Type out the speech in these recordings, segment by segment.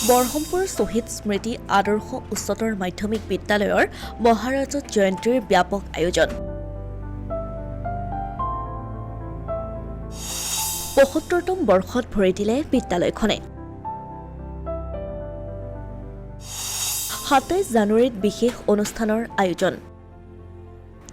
বৰহমপুৰ শ্বহীদ স্মৃতি আদৰ্শ উচ্চতৰ মাধ্যমিক বিদ্যালয়ৰ মহাৰাজত জয়ন্তীৰ ব্যাপক আয়োজন। ৭৫তম বৰ্ষত ভৰি দিলে বিদ্যালয়খনে। ২৭ জানুৱাৰীত বিশেষ অনুষ্ঠানৰ আয়োজন।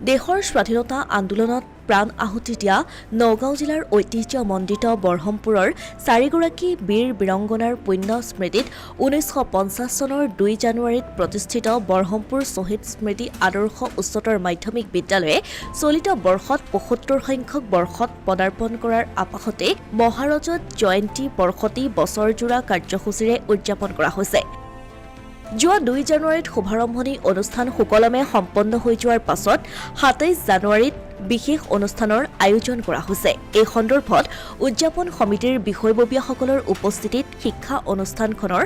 দেশৰ স্বাধীনতা আন্দোলনত প্ৰাণ আহুতি দিয়া নগাঁও জিলাৰ ঐতিহ্যমণ্ডিত বৰহমপুৰৰ ৪গৰাকী বীৰ বীৰংগনাৰ পুণ্য স্মৃতিত ১৯৫০ চনৰ ২ জানুৱাৰীত প্ৰতিষ্ঠিত বৰহমপুৰ শ্বহীদ স্মৃতি আদৰ্শ উচ্চতৰ মাধ্যমিক বিদ্যালয়ে চলিত বৰ্ষত ৭৫ সংখ্যক বৰ্ষত পদাৰ্পণ কৰাৰ আপাহতে মহাৰজত জয়ন্তী বৰ্ষতি বছৰজোৰা কাৰ্যসূচীৰে উদযাপন কৰা হৈছে। যোৱা ২ জানুৱাৰীত শুভাৰম্ভণি অনুষ্ঠান সুকলমে সম্পন্ন হৈ যোৱাৰ পাছত ২৭ জানুৱাৰীত বিশেষ অনুষ্ঠানৰ আয়োজন কৰা হৈছে। এই সন্দৰ্ভত উদযাপন সমিতিৰ বিষয়ববীয়াসকলৰ উপস্থিতিত শিক্ষা অনুষ্ঠানখনৰ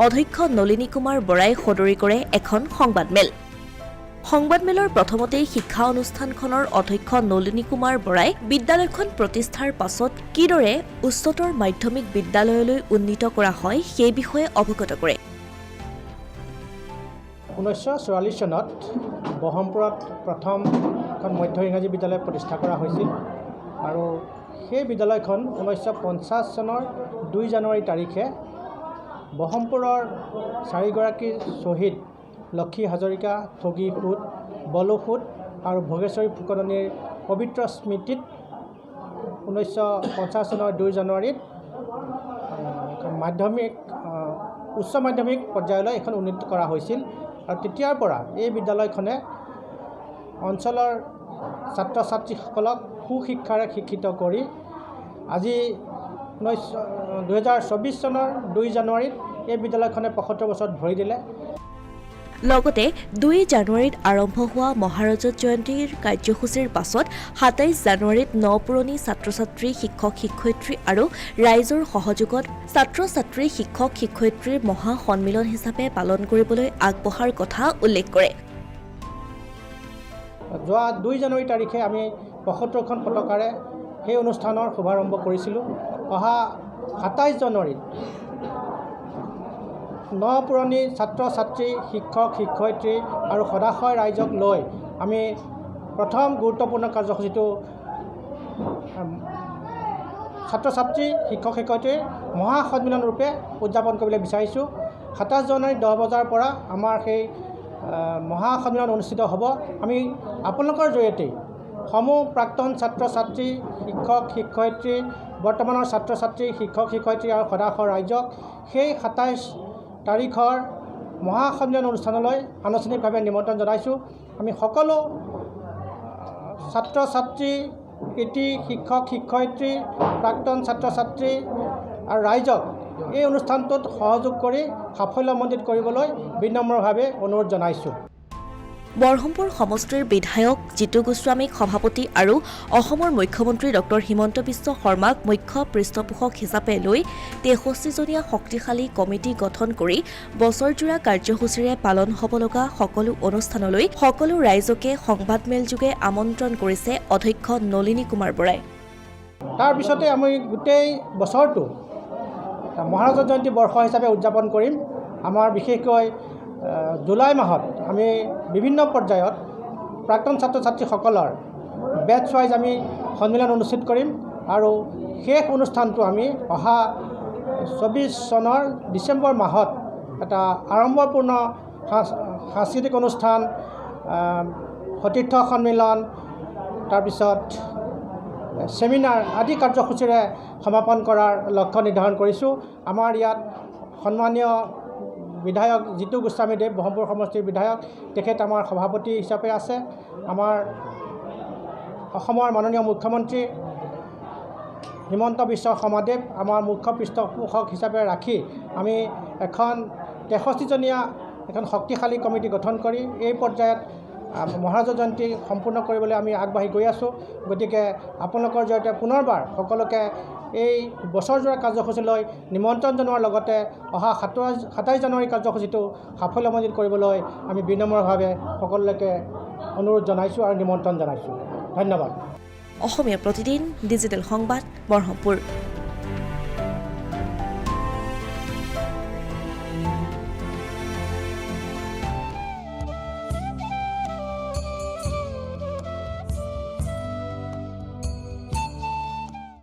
অধ্যক্ষ নলিনী কুমাৰ বৰাই সদৰি কৰে এখন সংবাদমেল। সংবাদমেলৰ প্ৰথমতেই শিক্ষা অনুষ্ঠানখনৰ অধ্যক্ষ নলিনী কুমাৰ বৰাই বিদ্যালয়খন প্ৰতিষ্ঠাৰ পাছত কিদৰে উচ্চতৰ মাধ্যমিক বিদ্যালয়লৈ উন্নীত কৰা হয় সেই বিষয়ে অৱগত কৰে। ১৯৪৪ চনত বৰহমপুৰত প্ৰথম এখন মধ্য ইংৰাজী বিদ্যালয় প্ৰতিষ্ঠা কৰা হৈছিল আৰু সেই বিদ্যালয়খন ১৯৫০ চনৰ ২ জানুৱাৰী তাৰিখে বৰহমপুৰৰ ৪গৰাকী শ্বহীদ লক্ষী হাজৰিকা, ঠগী সুত, বলো সুত আৰু ভোগেশ্বৰী ফুকননিৰ পবিত্ৰ স্মৃতিত ১৯৫০ চনৰ ২ জানুৱাৰীত উচ্চ মাধ্যমিক পৰ্যায়লৈ এখন উন্নীত কৰা হৈছিল। আৰু তেতিয়াৰ পৰা এই বিদ্যালয়খনে অঞ্চলৰ ছাত্ৰ ছাত্ৰীসকলক সুশিক্ষাৰে শিক্ষিত কৰি আজি ২০২৪ চনৰ ২ জানুৱাৰীত এই বিদ্যালয়খনে ৭৫ বছৰত ভৰি দিলে। লগতে ২ জানুৱাৰীত আৰম্ভ হোৱা মহাৰজত জয়ন্তীৰ কাৰ্যসূচীৰ পাছত ২৭ জানুৱাৰীত নপুৰণি ছাত্ৰ ছাত্ৰী, শিক্ষক শিক্ষয়িত্ৰী আৰু ৰাইজৰ সহযোগত ছাত্ৰ ছাত্ৰী, শিক্ষক শিক্ষয়িত্ৰীৰ মহা সন্মিলন হিচাপে পালন কৰিবলৈ আগবঢ়াৰ কথা উল্লেখ কৰে। যোৱা ২ জানুৱাৰী তাৰিখে আমি ৭৫খন পতাকাৰে সেই অনুষ্ঠানৰ শুভাৰম্ভ কৰিছিলোঁ। অহা ২৭ জানুৱাৰীত নপুৰণি ছাত্ৰ ছাত্ৰী, শিক্ষক শিক্ষয়িত্ৰী আৰু সদাশয় ৰাইজক লৈ আমি প্ৰথম গুৰুত্বপূৰ্ণ কাৰ্যসূচীটো ছাত্ৰ ছাত্ৰী, শিক্ষক শিক্ষয়িত্ৰীৰ মহা সন্মিলন ৰূপে উদযাপন কৰিবলৈ বিচাৰিছোঁ। ২৭ জানুৱাৰী ১০ বজাৰ পৰা আমাৰ সেই মহা সন্মিলন অনুষ্ঠিত হ'ব। আমি আপোনালোকৰ জৰিয়তে সমূহ প্ৰাক্তন ছাত্ৰ ছাত্ৰী, শিক্ষক শিক্ষয়িত্ৰী, বৰ্তমানৰ ছাত্ৰ ছাত্ৰী, শিক্ষক শিক্ষয়িত্ৰী আৰু সদাশয় ৰাইজক সেই ২৭ তাৰিখৰ মহা সন্মিলন অনুষ্ঠানলৈ আনুষ্ঠানিকভাৱে নিমন্ত্ৰণ জনাইছোঁ। আমি সকলো ছাত্ৰ ছাত্ৰী, কৃতি শিক্ষক শিক্ষয়িত্ৰী, প্ৰাক্তন ছাত্ৰ ছাত্ৰী আৰু ৰাইজক এই অনুষ্ঠানটোত সহযোগ কৰি সাফল্যমণ্ডিত কৰিবলৈ বিনম্ৰভাৱে অনুৰোধ জনাইছোঁ। বৰহমপুৰ সমষ্টিৰ বিধায়ক জিতু গোস্বামীক সভাপতি আৰু অসমৰ মুখ্যমন্ত্ৰী ডক্টৰ হিমন্ত বিশ্ব শৰ্মাক মুখ্য পৃষ্ঠপোষক হিচাপে লৈ ৬৩জনীয়া শক্তিশালী কমিটি গঠন কৰি বছৰজোৰা কাৰ্যসূচীৰে পালন হ'ব লগা সকলো অনুষ্ঠানলৈ সকলো ৰাইজকে সংবাদমেলযোগে আমন্ত্ৰণ কৰিছে অধ্যক্ষ নলিনী কুমাৰ বৰাই। তাৰপিছতে আমি গোটেই বছৰটো মহাৰাজত জয়ন্তী বৰ্ষ হিচাপে উদযাপন কৰিম। আমাৰ বিশেষকৈ জুলাই মাহত আমি বিভিন্ন পৰ্যায়ত প্ৰাক্তন ছাত্ৰ ছাত্ৰীসকলৰ বেটছ ৱাইজ আমি সন্মিলন অনুষ্ঠিত কৰিম আৰু শেষ অনুষ্ঠানটো আমি অহা ২৪ চনৰ ডিচেম্বৰ মাহত এটা আড়ম্বৰপূৰ্ণ সাংস্কৃতিক অনুষ্ঠান, সতীৰ্থ সন্মিলন, তাৰপিছত ছেমিনাৰ আদি কাৰ্যসূচীৰে সমাপন কৰাৰ লক্ষ্য নিৰ্ধাৰণ কৰিছোঁ। আমাৰ ইয়াত সন্মানীয় বিধায়ক জিতু গোস্বামীদেৱ, বৰহমপুৰ সমষ্টিৰ বিধায়ক, তেখেত আমাৰ সভাপতি হিচাপে আছে। আমাৰ অসমৰ মাননীয় মুখ্যমন্ত্ৰী হিমন্ত বিশ্ব শৰ্মাদেৱ আমাৰ মুখ্য পৃষ্ঠপোষক হিচাপে ৰাখি আমি এখন ৬৩জনীয়া এখন শক্তিশালী কমিটি গঠন কৰি এই পৰ্যায়ত মহাৰাজত জয়ন্তী সম্পূৰ্ণ কৰিবলৈ আমি আগবাঢ়ি গৈ আছোঁ। গতিকে আপোনালোকৰ জৰিয়তে পুনৰবাৰ সকলোকে এই বছৰজোৰা কাৰ্যসূচীলৈ নিমন্ত্ৰণ জনোৱাৰ লগতে অহা ২৭ জানুৱাৰী কাৰ্যসূচীটো সাফল্যমণ্ডিত কৰিবলৈ আমি বিনম্ৰভাৱে সকলোকে অনুৰোধ জনাইছোঁ আৰু নিমন্ত্ৰণ জনাইছোঁ। ধন্যবাদ। অসমীয়া প্ৰতিদিন ডিজিটেল সংবাদ, বৰহমপুৰ।